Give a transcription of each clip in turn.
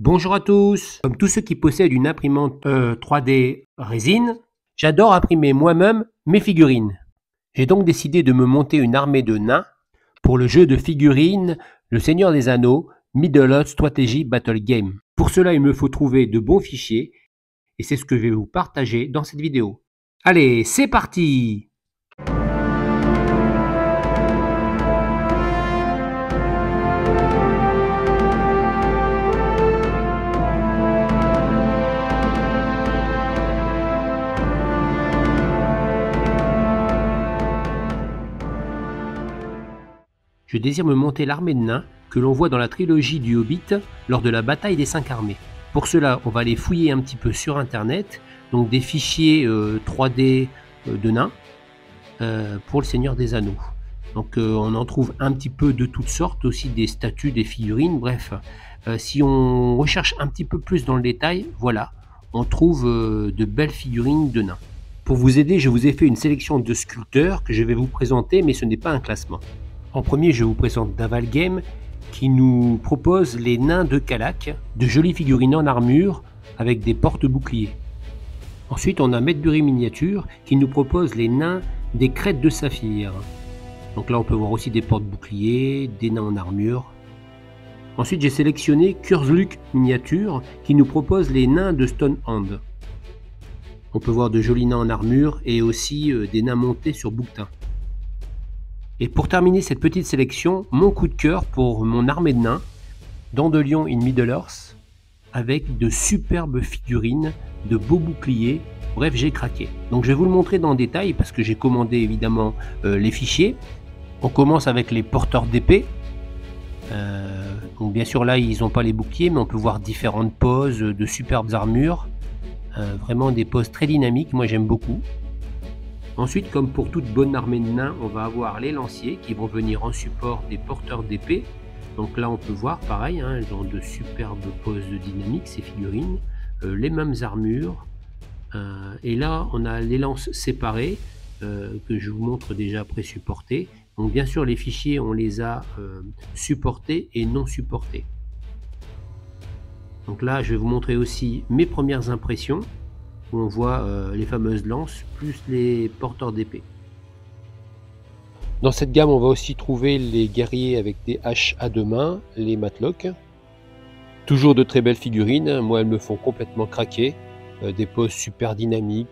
Bonjour à tous. Comme tous ceux qui possèdent une imprimante 3D résine, j'adore imprimer moi-même mes figurines. J'ai donc décidé de me monter une armée de nains pour le jeu de figurines Le Seigneur des Anneaux Middle-earth Strategy Battle Game. Pour cela, il me faut trouver de bons fichiers et c'est ce que je vais vous partager dans cette vidéo. Allez, c'est parti! Je désire me monter l'armée de nains que l'on voit dans la trilogie du Hobbit lors de la bataille des 5 armées. Pour cela, on va aller fouiller un petit peu sur internet, donc des fichiers 3D de nains pour le Seigneur des Anneaux. Donc on en trouve un petit peu de toutes sortes, aussi des statues, des figurines, bref. Si on recherche un petit peu plus dans le détail, voilà, on trouve de belles figurines de nains. Pour vous aider, je vous ai fait une sélection de sculpteurs que je vais vous présenter, mais ce n'est pas un classement. En premier, je vous présente Daval Game qui nous propose les nains de Calac, de jolies figurines en armure avec des porte-boucliers. Ensuite, on a Medbury Miniature qui nous propose les nains des crêtes de saphir. Donc là, on peut voir aussi des porte-boucliers, des nains en armure. Ensuite, j'ai sélectionné Kurzluk Miniature qui nous propose les nains de Stonehand. On peut voir de jolis nains en armure et aussi des nains montés sur bouquetin. Et pour terminer cette petite sélection, mon coup de cœur pour mon armée de nains, Dandelion in Middle-earth, avec de superbes figurines, de beaux boucliers, bref j'ai craqué. Donc je vais vous le montrer dans le détail parce que j'ai commandé évidemment les fichiers. On commence avec les porteurs d'épée. Donc bien sûr là ils n'ont pas les boucliers mais on peut voir différentes poses, de superbes armures. Vraiment des poses très dynamiques, moi j'aime beaucoup. Ensuite, comme pour toute bonne armée de nains, on va avoir les lanciers qui vont venir en support des porteurs d'épée. Donc là, on peut voir, pareil, hein, elles ont de superbes poses dynamiques, ces figurines, les mêmes armures. Et là, on a les lances séparées, que je vous montre déjà pré-supportées. Donc bien sûr, les fichiers, on les a supportés et non supportés. Donc là, je vais vous montrer aussi mes premières impressions. Où on voit les fameuses lances plus les porteurs d'épée. Dans cette gamme, on va aussi trouver les guerriers avec des haches à deux mains, les Matlock. Toujours de très belles figurines, moi elles me font complètement craquer. Des poses super dynamiques,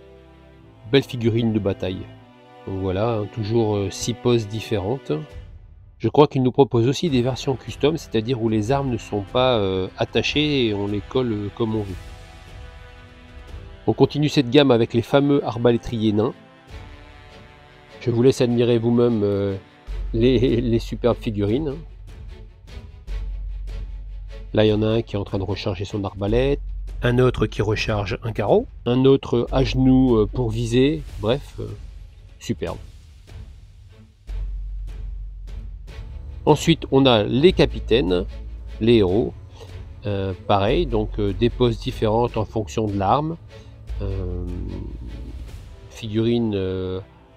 belles figurines de bataille. Donc voilà, hein, toujours 6 poses différentes. Je crois qu'ils nous proposent aussi des versions custom, c'est-à-dire où les armes ne sont pas attachées et on les colle comme on veut. On continue cette gamme avec les fameux arbalétriers nains. Je vous laisse admirer vous-même les superbes figurines. Là, il y en a un qui est en train de recharger son arbalète, un autre qui recharge un carreau, un autre à genoux pour viser, bref, superbe. Ensuite, on a les capitaines, les héros. Pareil, donc des poses différentes en fonction de l'arme. Figurine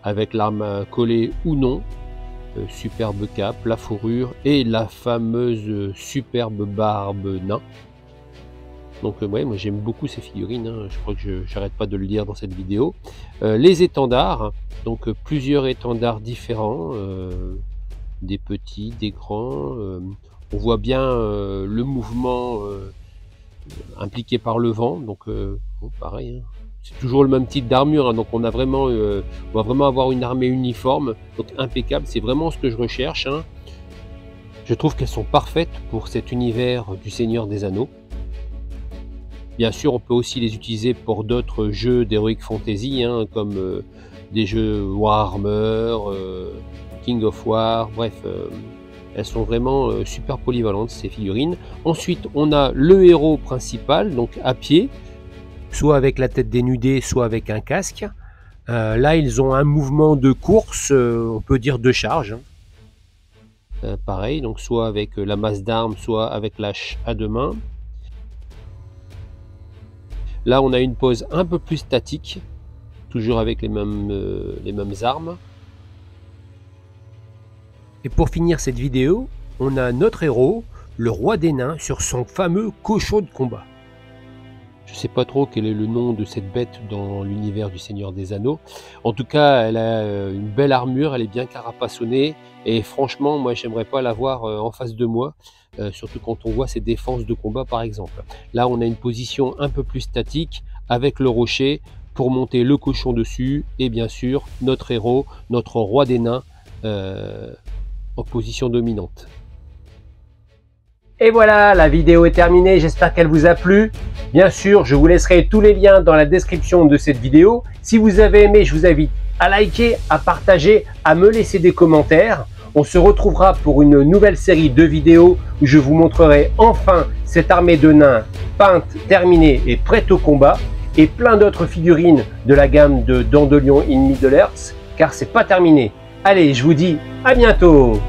avec l'arme collée ou non, superbe cape, la fourrure et la fameuse superbe barbe nain. Donc ouais, moi j'aime beaucoup ces figurines, hein. Je crois que j'arrête pas de le dire dans cette vidéo. Les étendards, donc plusieurs étendards différents, des petits, des grands. On voit bien le mouvement impliqué par le vent, donc bon, pareil, hein. C'est toujours le même type d'armure, hein, donc on va vraiment avoir une armée uniforme, donc impeccable, c'est vraiment ce que je recherche, hein. Je trouve qu'elles sont parfaites pour cet univers du Seigneur des Anneaux. Bien sûr, on peut aussi les utiliser pour d'autres jeux d'Heroic Fantasy, hein, comme des jeux Warhammer, King of War, bref, elles sont vraiment super polyvalentes ces figurines. Ensuite, on a le héros principal, donc à pied, soit avec la tête dénudée, soit avec un casque. Là, ils ont un mouvement de course, on peut dire de charge. Pareil, donc soit avec la masse d'armes, soit avec l'hache à deux mains. Là, on a une pose un peu plus statique, toujours avec les mêmes armes. Et pour finir cette vidéo, on a notre héros, le roi des nains sur son fameux cochon de combat. Je ne sais pas trop quel est le nom de cette bête dans l'univers du Seigneur des Anneaux. En tout cas, elle a une belle armure, elle est bien carapassonnée. Et franchement, moi, j'aimerais pas la voir en face de moi. Surtout quand on voit ses défenses de combat, par exemple. Là, on a une position un peu plus statique avec le rocher pour monter le cochon dessus. Et bien sûr, notre héros, notre roi des nains, en position dominante. Et voilà, la vidéo est terminée, j'espère qu'elle vous a plu. Bien sûr, je vous laisserai tous les liens dans la description de cette vidéo. Si vous avez aimé, je vous invite à liker, à partager, à me laisser des commentaires. On se retrouvera pour une nouvelle série de vidéos où je vous montrerai enfin cette armée de nains peinte, terminée et prête au combat. Et plein d'autres figurines de la gamme de Dandelion in Middle-earth, car c'est pas terminé. Allez, je vous dis à bientôt!